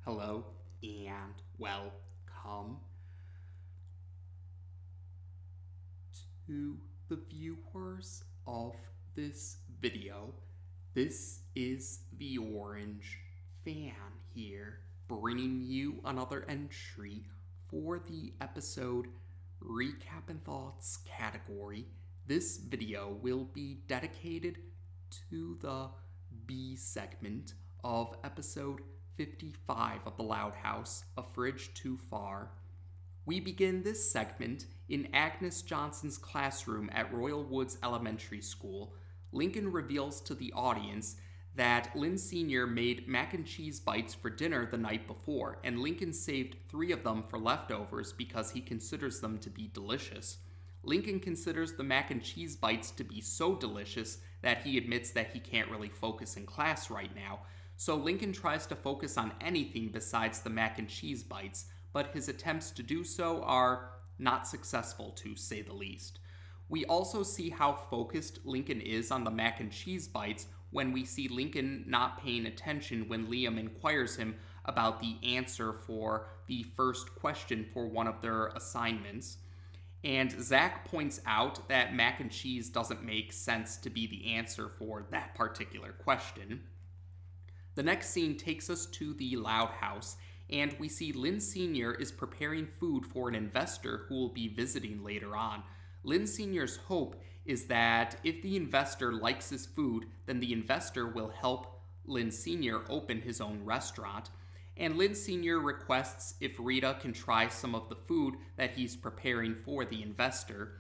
Hello and welcome to the viewers of this video. This is the Orange Fan here, bringing you another entry for the episode Recap and Thoughts category. This video will be dedicated to the B segment of episode 55 of The Loud House, A Fridge Too Far. We begin this segment in Agnes Johnson's classroom at Royal Woods Elementary School. Lincoln reveals to the audience that Lynn Sr. made mac and cheese bites for dinner the night before, and Lincoln saved 3 of them for leftovers because he considers them to be delicious. Lincoln considers the mac and cheese bites to be so delicious that he admits that he can't really focus in class right now, so Lincoln tries to focus on anything besides the mac and cheese bites, but his attempts to do so are not successful, to say the least. We also see how focused Lincoln is on the mac and cheese bites when we see Lincoln not paying attention when Liam inquires him about the answer for the first question for one of their assignments. And Zach points out that mac and cheese doesn't make sense to be the answer for that particular question. The next scene takes us to the Loud House, and we see Lynn Sr. is preparing food for an investor who will be visiting later on. Lynn Sr.'s hope is that if the investor likes his food, then the investor will help Lynn Sr. open his own restaurant. And Lynn Sr. requests if Rita can try some of the food that he's preparing for the investor.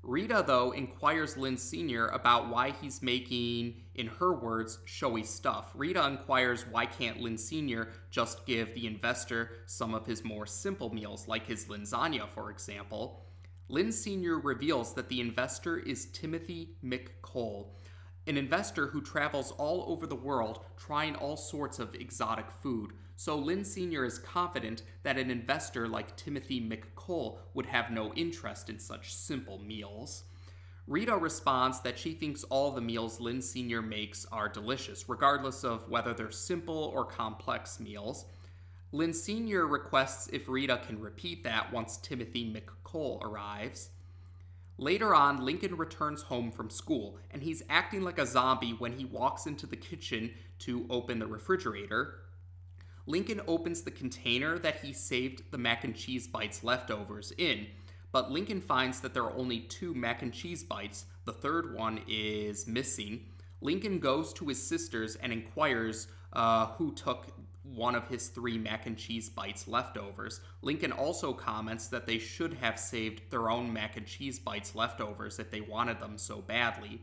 Rita, though, inquires Lynn Sr. about why he's making, in her words, showy stuff. Rita inquires why can't Lynn Sr. just give the investor some of his more simple meals, like his lasagna, for example. Lynn Sr. reveals that the investor is Timothy McCole, an investor who travels all over the world trying all sorts of exotic food. So Lynn Sr. is confident that an investor like Timothy McCole would have no interest in such simple meals. Rita responds that she thinks all the meals Lynn Sr. makes are delicious, regardless of whether they're simple or complex meals. Lynn Sr. requests if Rita can repeat that once Timothy McCole arrives. Later on, Lincoln returns home from school, and he's acting like a zombie when he walks into the kitchen to open the refrigerator. Lincoln opens the container that he saved the mac and cheese bites leftovers in, but Lincoln finds that there are only 2 mac and cheese bites. The third one is missing. Lincoln goes to his sisters and inquires who took one of his 3 mac and cheese bites leftovers. Lincoln also comments that they should have saved their own mac and cheese bites leftovers if they wanted them so badly.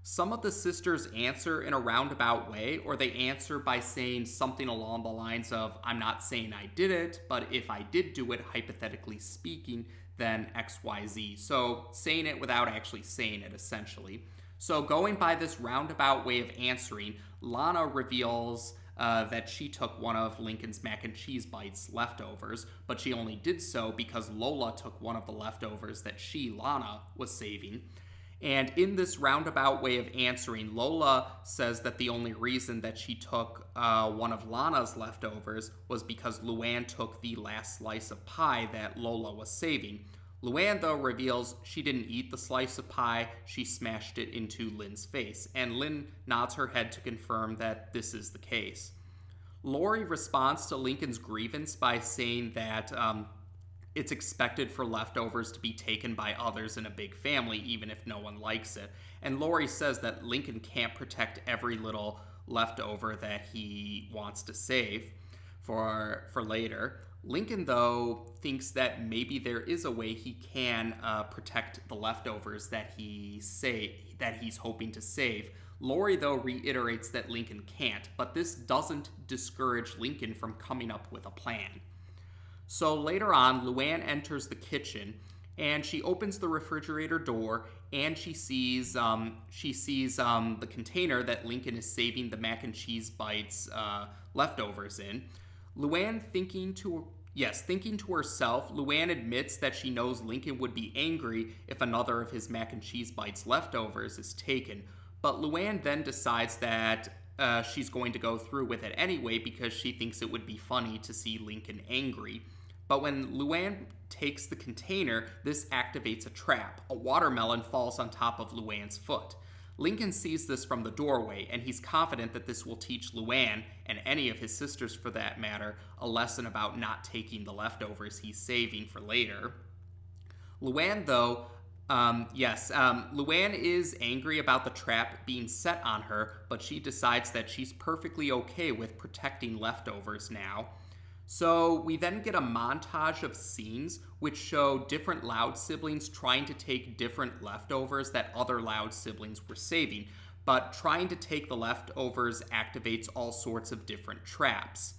Some of the sisters answer in a roundabout way, or they answer by saying something along the lines of, I'm not saying I did it, but if I did do it, hypothetically speaking, then XYZ. So saying it without actually saying it, essentially. So going by this roundabout way of answering, Lana reveals that she took one of Lincoln's mac and cheese bites leftovers, but she only did so because Lola took one of the leftovers that she, Lana, was saving. And in this roundabout way of answering, Lola says that the only reason that she took one of Lana's leftovers was because Luann took the last slice of pie that Lola was saving. Luann, though, reveals she didn't eat the slice of pie, she smashed it into Lynn's face, and Lynn nods her head to confirm that this is the case. Lori responds to Lincoln's grievance by saying that it's expected for leftovers to be taken by others in a big family, even if no one likes it. And Lori says that Lincoln can't protect every little leftover that he wants to save for later. Lincoln, though, thinks that maybe there is a way he can protect the leftovers that he's hoping to save. Lori, though, reiterates that Lincoln can't, but this doesn't discourage Lincoln from coming up with a plan. So later on, Luann enters the kitchen, and she opens the refrigerator door, and she sees the container that Lincoln is saving the mac and cheese bites leftovers in. Luann, thinking to herself, Luann admits that she knows Lincoln would be angry if another of his mac and cheese bites leftovers is taken. But Luann then decides that she's going to go through with it anyway because she thinks it would be funny to see Lincoln angry. But when Luann takes the container, this activates a trap. A watermelon falls on top of Luann's foot. Lincoln sees this from the doorway, and he's confident that this will teach Luann, and any of his sisters for that matter, a lesson about not taking the leftovers he's saving for later. Luann, though, Luann is angry about the trap being set on her, but she decides that she's perfectly okay with protecting leftovers now. So we then get a montage of scenes which show different Loud siblings trying to take different leftovers that other Loud siblings were saving, but trying to take the leftovers activates all sorts of different traps.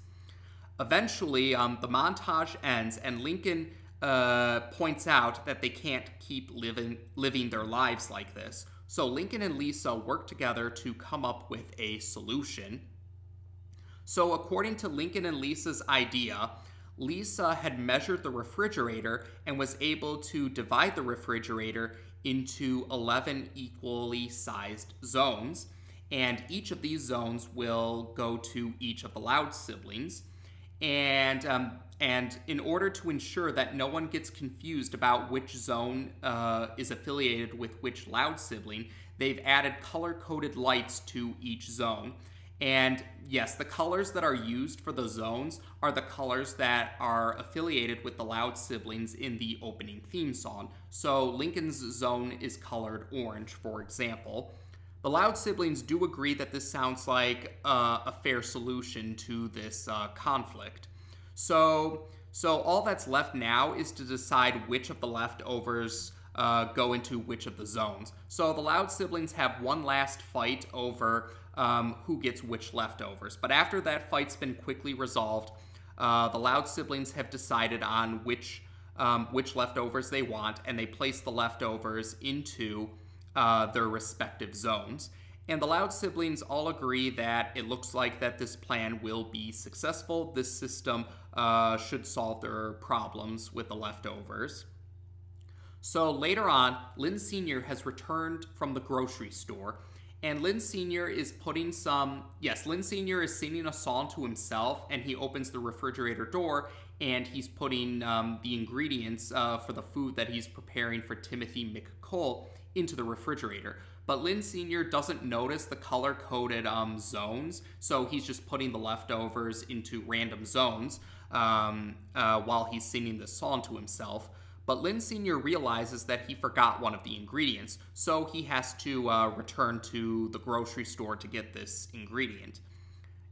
Eventually, the montage ends and Lincoln points out that they can't keep living their lives like this. So Lincoln and Lisa work together to come up with a solution. So according to Lincoln and Lisa's idea, Lisa had measured the refrigerator and was able to divide the refrigerator into 11 equally sized zones, and each of these zones will go to each of the Loud siblings. And in order to ensure that no one gets confused about which zone is affiliated with which Loud sibling, they've added color-coded lights to each zone. And yes, the colors that are used for the zones are the colors that are affiliated with the Loud siblings in the opening theme song. So Lincoln's zone is colored orange, for example. The Loud siblings do agree that this sounds like a fair solution to this conflict. So all that's left now is to decide which of the leftovers go into which of the zones. So the Loud siblings have one last fight over who gets which leftovers. But after that fight's been quickly resolved, the Loud siblings have decided on which leftovers they want, and they place the leftovers into their respective zones. And the Loud siblings all agree that it looks like that this plan will be successful. This system should solve their problems with the leftovers. So later on, Lynn Sr. has returned from the grocery store, and Lynn Sr. is Lynn Sr. is singing a song to himself, and he opens the refrigerator door, and he's putting the ingredients for the food that he's preparing for Timothy McCole into the refrigerator. But Lynn Sr. doesn't notice the color-coded zones, so he's just putting the leftovers into random zones while he's singing this song to himself. But Lynn Sr. realizes that he forgot one of the ingredients, so he has to return to the grocery store to get this ingredient.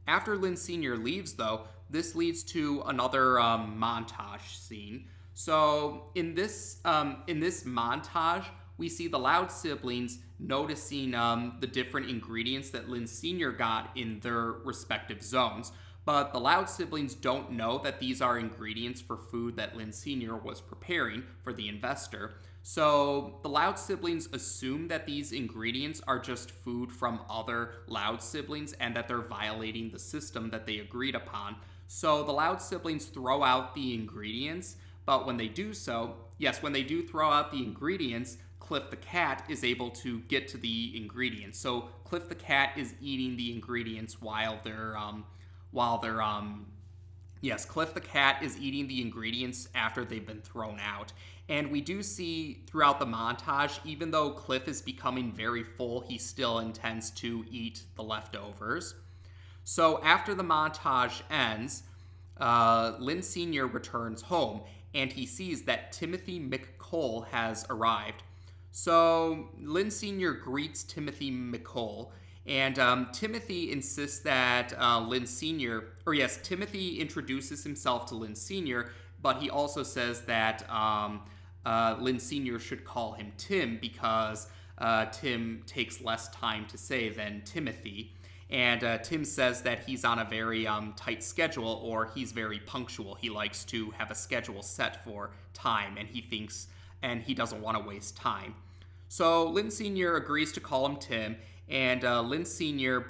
After Lynn Sr. leaves, though, this leads to another montage scene. So in this montage, we see the Loud siblings noticing the different ingredients that Lynn Sr. got in their respective zones. But the Loud siblings don't know that these are ingredients for food that Lynn Sr. was preparing for the investor. So the Loud siblings assume that these ingredients are just food from other Loud siblings and that they're violating the system that they agreed upon. So the Loud siblings throw out the ingredients, but when they do throw out the ingredients, Cliff the cat is able to get to the ingredients. So Cliff the cat is eating the ingredients Cliff the cat is eating the ingredients after they've been thrown out. And we do see throughout the montage, even though Cliff is becoming very full, he still intends to eat the leftovers. So after the montage ends, Lynn Sr. returns home, and he sees that Timothy McCole has arrived. So Lynn Sr. greets Timothy McCole, and Timothy insists that Timothy introduces himself to Lynn Sr., but he also says that Lynn Sr. should call him Tim because Tim takes less time to say than Timothy. And Tim says that he's on a very tight schedule, or he's very punctual. He likes to have a schedule set for time, and he doesn't want to waste time. So Lynn Sr. agrees to call him Tim, and Lynn Sr.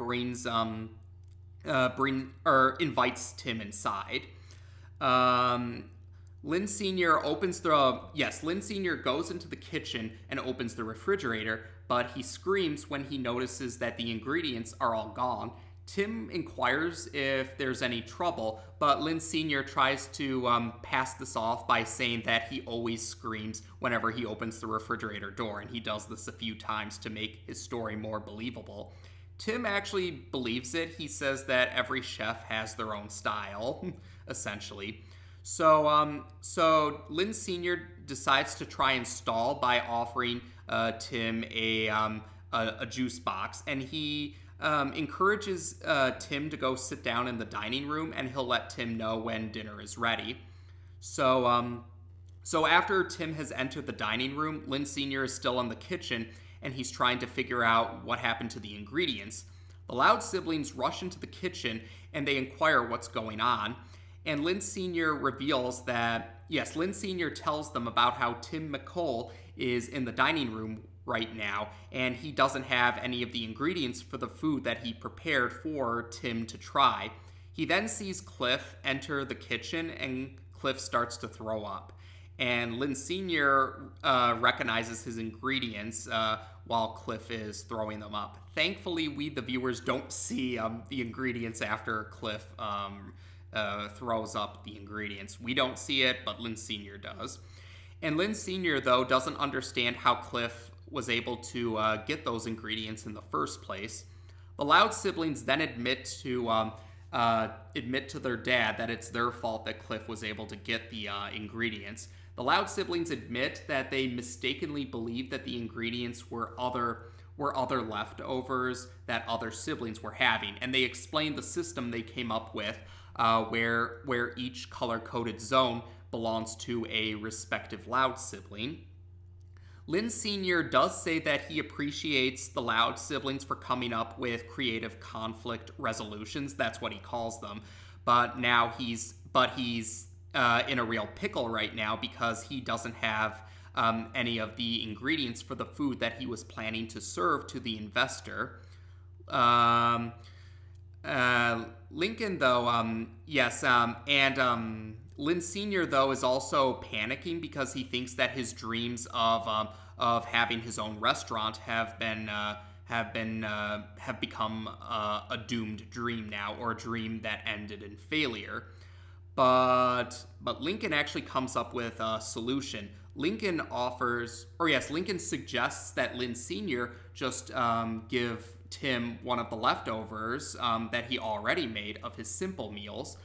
invites Tim inside. Lynn Sr. goes into the kitchen and opens the refrigerator, but he screams when he notices that the ingredients are all gone. Tim inquires if there's any trouble, but Lynn Sr. tries to pass this off by saying that he always screams whenever he opens the refrigerator door, and he does this a few times to make his story more believable. Tim actually believes it. He says that every chef has their own style, essentially. So Lynn Sr. decides to try and stall by offering Tim a juice box, and he encourages Tim to go sit down in the dining room, and he'll let Tim know when dinner is ready. So after Tim has entered the dining room, Lynn Sr. is still in the kitchen, and he's trying to figure out what happened to the ingredients. The Loud siblings rush into the kitchen, and they inquire what's going on. And Lynn Sr. reveals that, yes, Lynn Sr. tells them about how Tim McCole is in the dining room right now, and he doesn't have any of the ingredients for the food that he prepared for Tim to try. He then sees Cliff enter the kitchen, and Cliff starts to throw up. And Lynn Sr. Recognizes his ingredients while Cliff is throwing them up. Thankfully, we, the viewers, don't see the ingredients after Cliff throws up the ingredients. We don't see it, but Lynn Sr. does. And Lynn Sr., though, doesn't understand how Cliff was able to get those ingredients in the first place. The Loud siblings then admit to their dad that it's their fault that Cliff was able to get the ingredients. The Loud siblings admit that they mistakenly believed that the ingredients were other leftovers that other siblings were having, and they explain the system they came up with, where each color-coded zone belongs to a respective Loud sibling. Lynn Sr. does say that he appreciates the Loud siblings for coming up with creative conflict resolutions. That's what he calls them. But he's in a real pickle right now because he doesn't have any of the ingredients for the food that he was planning to serve to the investor. Lincoln, though, Lynn Sr., though, is also panicking because he thinks that his dreams of having his own restaurant have become a doomed dream now, or a dream that ended in failure. But Lincoln actually comes up with a solution. Lincoln suggests that Lynn Sr. just give Tim one of the leftovers that he already made of his simple meals.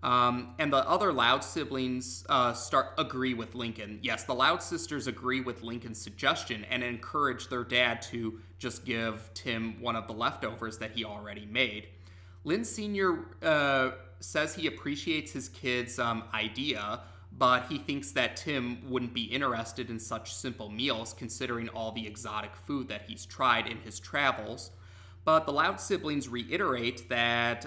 And the other Loud siblings agree with Lincoln. Yes, the Loud sisters agree with Lincoln's suggestion and encourage their dad to just give Tim one of the leftovers that he already made. Lynn Sr. Says he appreciates his kid's idea, but he thinks that Tim wouldn't be interested in such simple meals considering all the exotic food that he's tried in his travels. But the Loud siblings reiterate that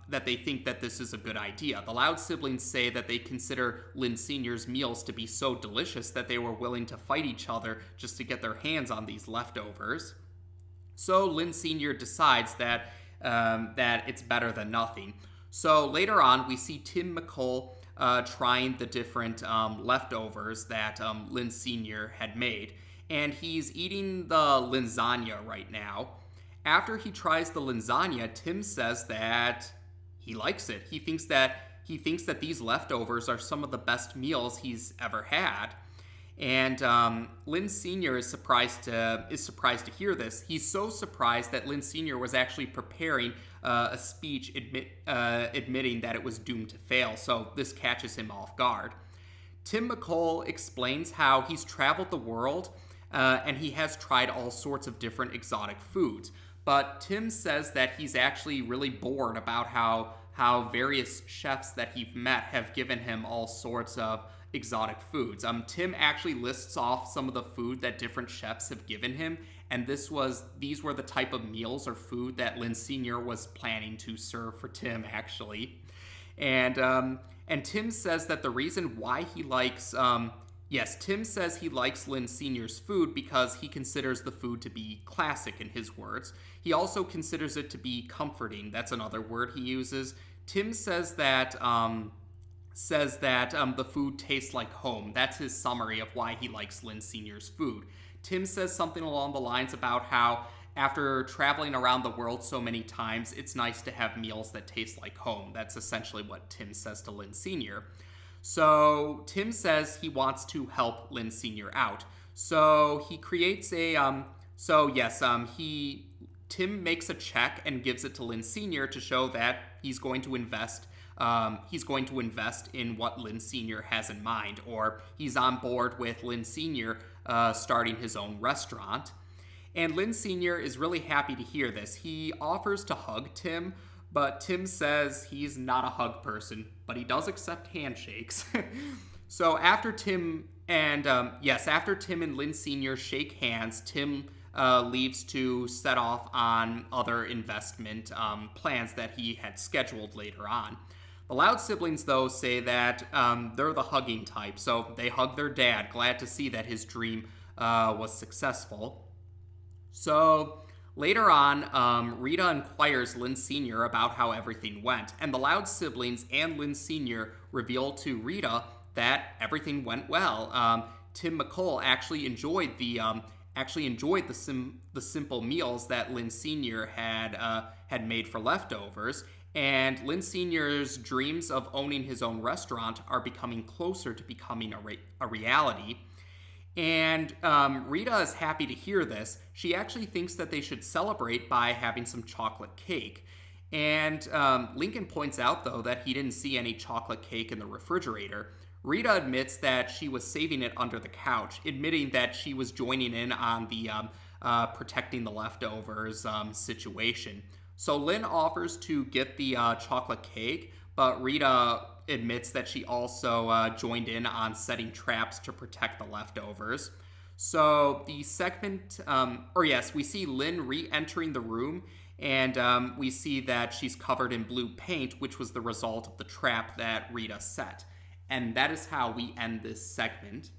they think that this is a good idea. The Loud siblings say that they consider Lynn Sr.'s meals to be so delicious that they were willing to fight each other just to get their hands on these leftovers. So Lynn Sr. decides that it's better than nothing. So later on, we see Tim McCole trying the different leftovers that Lynn Sr. had made. And he's eating the lasagna right now. After he tries the lasagna, Tim says that he likes it. He thinks that these leftovers are some of the best meals he's ever had. And Lynn Sr. is surprised to hear this. He's so surprised that Lynn Sr. was actually preparing a speech admitting that it was doomed to fail. So this catches him off guard. Tim McCole explains how he's traveled the world and he has tried all sorts of different exotic foods. But Tim says that he's actually really bored about how various chefs that he's met have given him all sorts of exotic foods. Tim actually lists off some of the food that different chefs have given him, and these were the type of meals or food that Lynn Sr. was planning to serve for Tim, actually. And Tim says that the reason why he likes Tim says he likes Lynn Sr.'s food because he considers the food to be classic, in his words. He also considers it to be comforting. That's another word he uses. Tim says that the food tastes like home. That's his summary of why he likes Lynn Sr.'s food. Tim says something along the lines about how after traveling around the world so many times, it's nice to have meals that taste like home. That's essentially what Tim says to Lynn Sr. So Tim says he wants to help Lynn Sr. out. So he creates Tim makes a check and gives it to Lynn Sr. to show that he's going to invest in what Lynn Sr. has in mind, or he's on board with Lynn Sr. Starting his own restaurant. And Lynn Sr. is really happy to hear this. He offers to hug Tim, but Tim says he's not a hug person, but he does accept handshakes. So after Tim and Lynn Sr. shake hands, Tim leaves to set off on other investment plans that he had scheduled later on. The Loud siblings, though, say that they're the hugging type, so they hug their dad, glad to see that his dream was successful. So later on, Rita inquires Lynn Sr. about how everything went, and the Loud siblings and Lynn Sr. reveal to Rita that everything went well. Tim McCole actually enjoyed the simple meals that Lynn Sr. had made for leftovers, and Lynn Sr.'s dreams of owning his own restaurant are becoming closer to becoming a reality. And Rita is happy to hear this. She actually thinks that they should celebrate by having some chocolate cake. And Lincoln points out, though, that he didn't see any chocolate cake in the refrigerator. Rita admits that she was saving it under the couch, admitting that she was joining in on the protecting the leftovers situation. So Lynn offers to get the chocolate cake, but Rita admits that she also joined in on setting traps to protect the leftovers. So the segment, we see Lynn re-entering the room, and we see that she's covered in blue paint, which was the result of the trap that Rita set. And that is how we end this segment.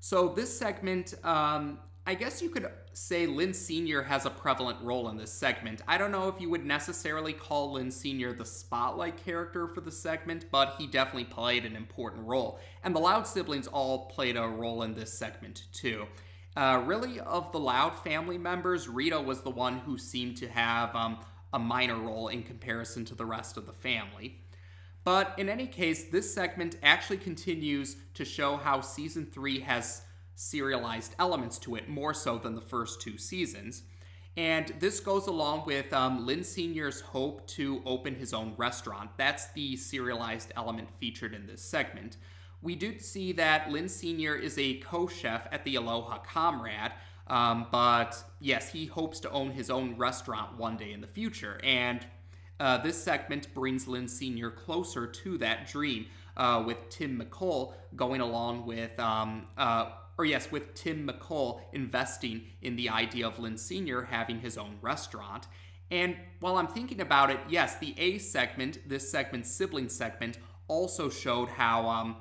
So this segment, I guess you could say Lynn Sr. has a prevalent role in this segment. I don't know if you would necessarily call Lynn Sr. the spotlight character for the segment, but he definitely played an important role. And the Loud siblings all played a role in this segment too. Really, of the Loud family members, Rita was the one who seemed to have a minor role in comparison to the rest of the family. But in any case, this segment actually continues to show how Season 3 has serialized elements to it, more so than the first two seasons. And this goes along with Lynn Sr.'s hope to open his own restaurant. That's the serialized element featured in this segment. We do see that Lynn Sr. is a co-chef at the Aloha Comrade, but yes, he hopes to own his own restaurant one day in the future. And this segment brings Lynn Sr. closer to that dream, with Tim McCole going along with Tim McCole investing in the idea of Lynn Sr. having his own restaurant. And while I'm thinking about it, yes, the A segment, this segment's sibling segment, also showed how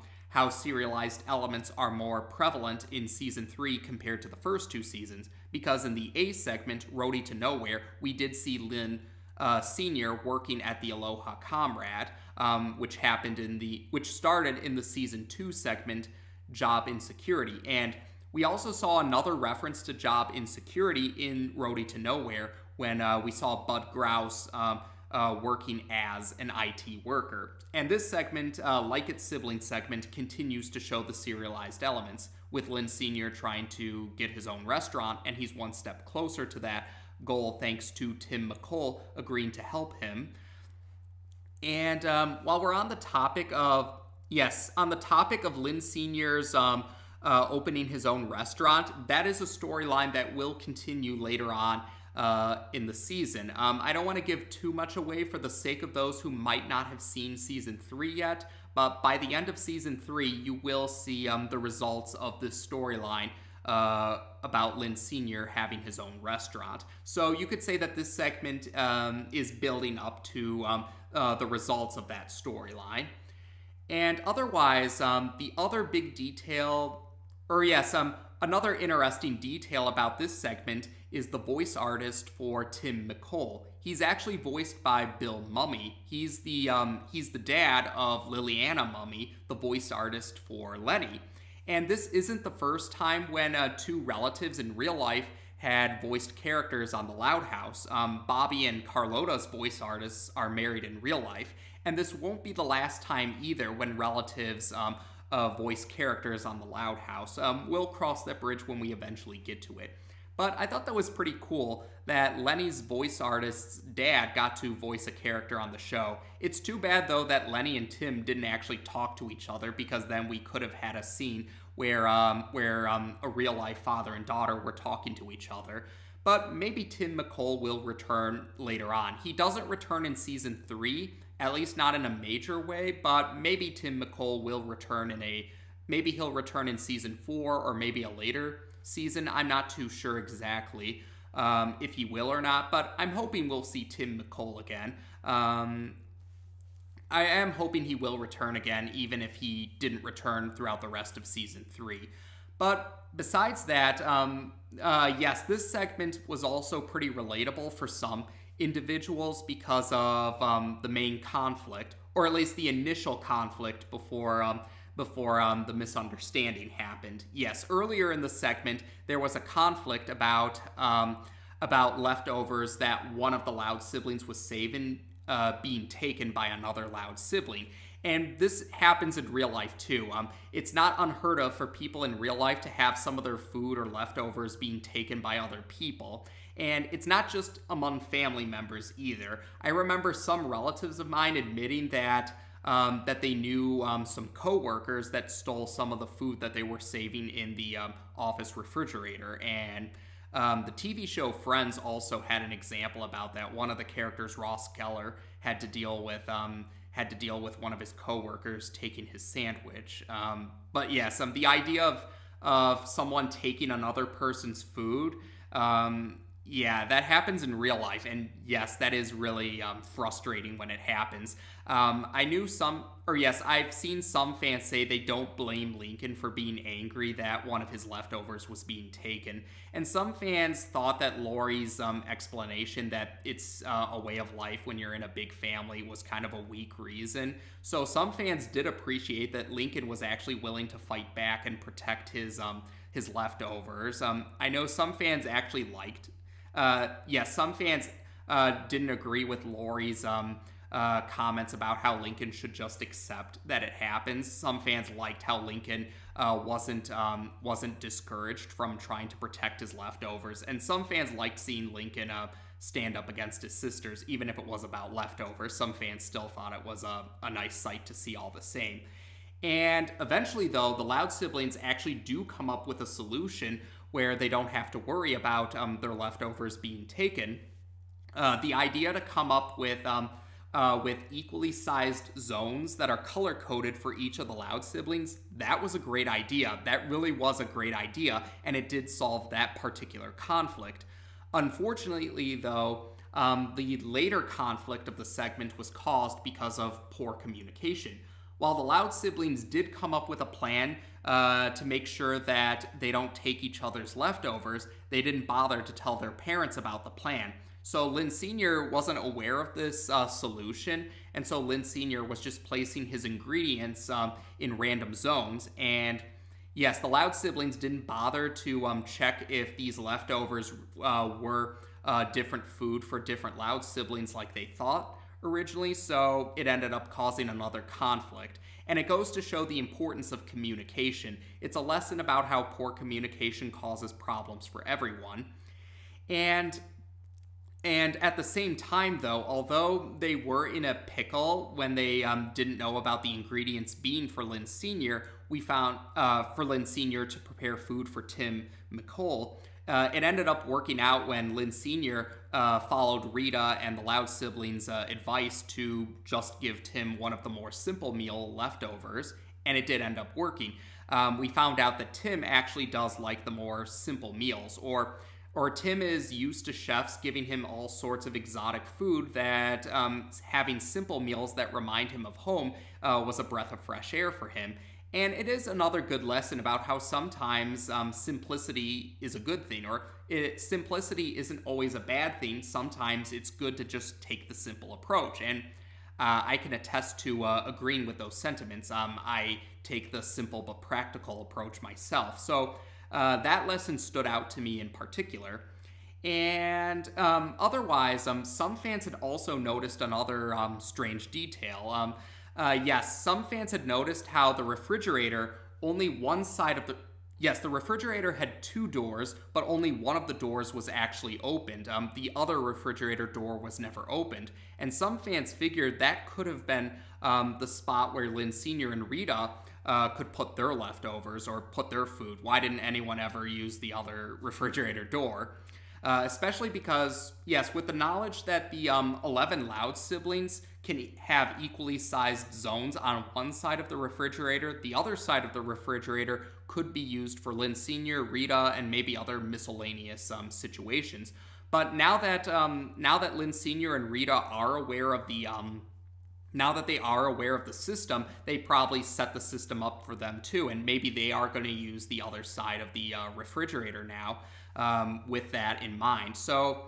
serialized elements are more prevalent in Season 3 compared to the first two seasons. Because in the A segment, Roadie to Nowhere, we did see Lynn Sr. working at the Aloha Comrade, which started in the Season 2 segment, Job Insecurity. And we also saw another reference to job insecurity in Roadie to Nowhere when we saw Bud Grouse working as an IT worker. And this segment, like its sibling segment, continues to show the serialized elements, with Lynn Sr. trying to get his own restaurant, and he's one step closer to that goal thanks to Tim McCole agreeing to help him. And while we're on the topic of Lynn Sr.'s opening his own restaurant, that is a storyline that will continue later on in the season. I don't want to give too much away for the sake of those who might not have seen Season 3 yet, but by the end of Season 3, you will see the results of this storyline about Lynn Sr. having his own restaurant. So you could say that this segment is building up to the results of that storyline. And otherwise, the other big detail, another interesting detail about this segment is the voice artist for Tim McCole. He's actually voiced by Bill Mumy. He's the dad of Liliana Mumy, the voice artist for Lenny. And this isn't the first time when two relatives in real life had voiced characters on the Loud House. Bobby and Carlotta's voice artists are married in real life, and this won't be the last time either when relatives voice characters on the Loud House. We'll cross that bridge when we eventually get to it. But I thought that was pretty cool that Lenny's voice artist's dad got to voice a character on the show. It's too bad, though, that Lenny and Tim didn't actually talk to each other, because then we could have had a scene where a real-life father and daughter were talking to each other. But maybe Tim McCole will return later on. He doesn't return in Season 3, at least not in a major way, but maybe Tim McCole will return maybe he'll return in Season 4 or maybe a later season. I'm not too sure exactly if he will or not, but I'm hoping we'll see Tim McCole again. I am hoping he will return again, even if he didn't return throughout the rest of Season 3. But besides that, yes, this segment was also pretty relatable for some individuals because of the main conflict, or at least the initial conflict before the misunderstanding happened. Yes, earlier in the segment, there was a conflict about leftovers that one of the Loud siblings was saving being taken by another Loud sibling. And this happens in real life too. It's not unheard of for people in real life to have some of their food or leftovers being taken by other people. And it's not just among family members either. I remember some relatives of mine admitting that they knew some coworkers that stole some of the food that they were saving in the office refrigerator. And the TV show Friends also had an example about that. One of the characters, Ross Geller, had to deal with one of his coworkers taking his sandwich. But yes, the idea of someone taking another person's food, yeah, that happens in real life, and yes, that is really frustrating when it happens. I've seen some fans say they don't blame Lincoln for being angry that one of his leftovers was being taken, and some fans thought that Lori's explanation that it's a way of life when you're in a big family was kind of a weak reason. So some fans did appreciate that Lincoln was actually willing to fight back and protect his leftovers. I know some fans actually liked. Some fans didn't agree with Lori's comments about how Lincoln should just accept that it happens. Some fans liked how Lincoln wasn't discouraged from trying to protect his leftovers, and some fans liked seeing Lincoln stand up against his sisters, even if it was about leftovers. Some fans still thought it was a nice sight to see all the same. And eventually, though, the Loud siblings actually do come up with a solution where they don't have to worry about their leftovers being taken. The idea to come up with equally sized zones that are color-coded for each of the Loud siblings, that was a great idea. That really was a great idea, and it did solve that particular conflict. Unfortunately, though, the later conflict of the segment was caused because of poor communication. While the Loud siblings did come up with a plan to make sure that they don't take each other's leftovers, they didn't bother to tell their parents about the plan. So Lynn Sr. wasn't aware of this solution, and so Lynn Sr. was just placing his ingredients in random zones. And yes, the Loud siblings didn't bother to check if these leftovers were different food for different Loud siblings like they thought originally, so it ended up causing another conflict. And it goes to show the importance of communication. It's a lesson about how poor communication causes problems for everyone. And at the same time, though, although they were in a pickle when they didn't know about the ingredients being for Lynn Sr., we found for Lynn Sr. to prepare food for Tim McCole. It ended up working out when Lynn Sr. Followed Rita and the Loud siblings' advice to just give Tim one of the more simple meal leftovers, and it did end up working. We found out that Tim actually does like the more simple meals, or Tim is used to chefs giving him all sorts of exotic food that having simple meals that remind him of home was a breath of fresh air for him. And it is another good lesson about how sometimes simplicity is a good thing, or simplicity isn't always a bad thing. Sometimes it's good to just take the simple approach. And I can attest to agreeing with those sentiments. I take the simple but practical approach myself. So That lesson stood out to me in particular. And otherwise, some fans had also noticed another strange detail. Yes, some fans had noticed how the refrigerator, only one side of the Yes, the refrigerator had two doors, but only one of the doors was actually opened. The other refrigerator door was never opened. And some fans figured that could have been the spot where Lynn Sr. and Rita could put their leftovers or put their food. Why didn't anyone ever use the other refrigerator door? Especially because, yes, with the knowledge that the 11 Loud siblings can have equally sized zones on one side of the refrigerator, the other side of the refrigerator could be used for Lynn Sr., Rita, and maybe other miscellaneous situations. But now that Lynn Sr. and Rita are aware of the now that they are aware of the system, they probably set the system up for them too, and maybe they are going to use the other side of the refrigerator now with that in mind. So,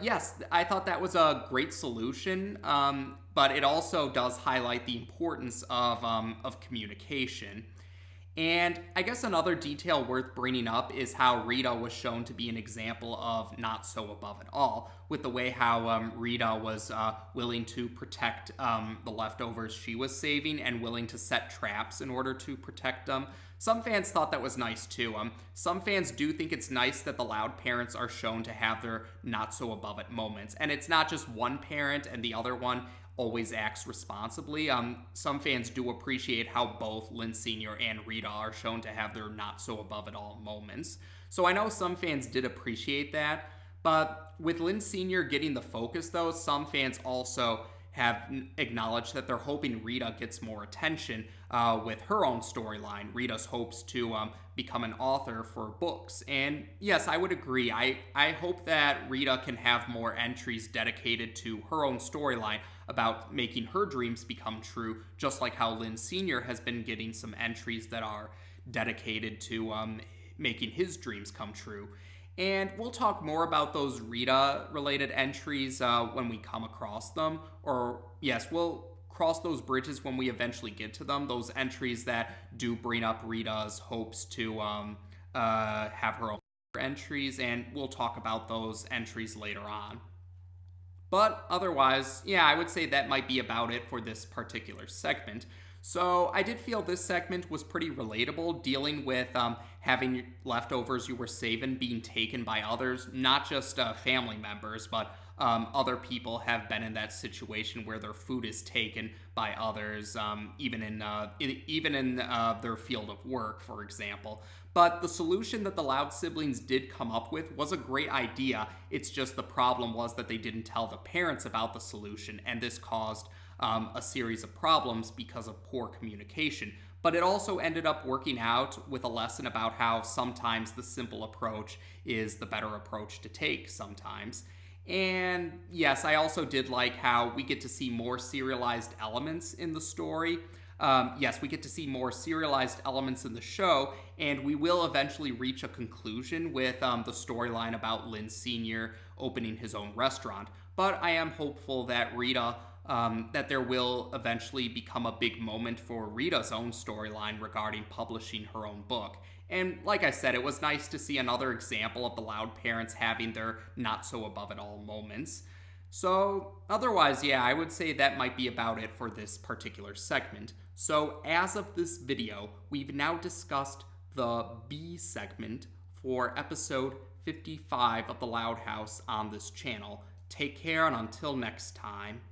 yes, I thought that was a great solution, but it also does highlight the importance of communication. And I guess another detail worth bringing up is how Rita was shown to be an example of not so above it all, with the way how Rita was willing to protect the leftovers she was saving and willing to set traps in order to protect them. Some fans thought that was nice too. Some fans do think it's nice that the Loud parents are shown to have their not so above it moments. And it's not just one parent and the other one always acts responsibly. Some fans do appreciate how both Lynn Sr. and Rita are shown to have their not so above it all moments. So I know some fans did appreciate that, but with Lynn Sr. getting the focus though, some fans also have acknowledged that they're hoping Rita gets more attention with her own storyline. Rita's hopes to become an author for books. And yes, I would agree. I hope that Rita can have more entries dedicated to her own storyline about making her dreams become true, just like how Lynn Sr. has been getting some entries that are dedicated to making his dreams come true. And we'll talk more about those Rita-related entries when we come across them. Or, yes, we'll cross those bridges when we eventually get to them. Those entries that do bring up Rita's hopes to have her own entries. And we'll talk about those entries later on. But otherwise, yeah, I would say that might be about it for this particular segment. So I did feel this segment was pretty relatable, dealing with having leftovers you were saving being taken by others, not just family members, but other people have been in that situation where their food is taken by others, even in their field of work, for example. But the solution that the Loud siblings did come up with was a great idea. It's just the problem was that they didn't tell the parents about the solution, and this caused a series of problems because of poor communication. But it also ended up working out with a lesson about how sometimes the simple approach is the better approach to take sometimes. And yes, I also did like how we get to see more serialized elements in the story. Yes, we get to see more serialized elements in the show, and we will eventually reach a conclusion with the storyline about Lynn Sr. opening his own restaurant. But I am hopeful that that there will eventually become a big moment for Rita's own storyline regarding publishing her own book. And like I said, it was nice to see another example of the Loud parents having their not-so-above-it-all moments. So otherwise, yeah, I would say that might be about it for this particular segment. So as of this video, we've now discussed the B segment for episode 55 of The Loud House on this channel. Take care, and until next time.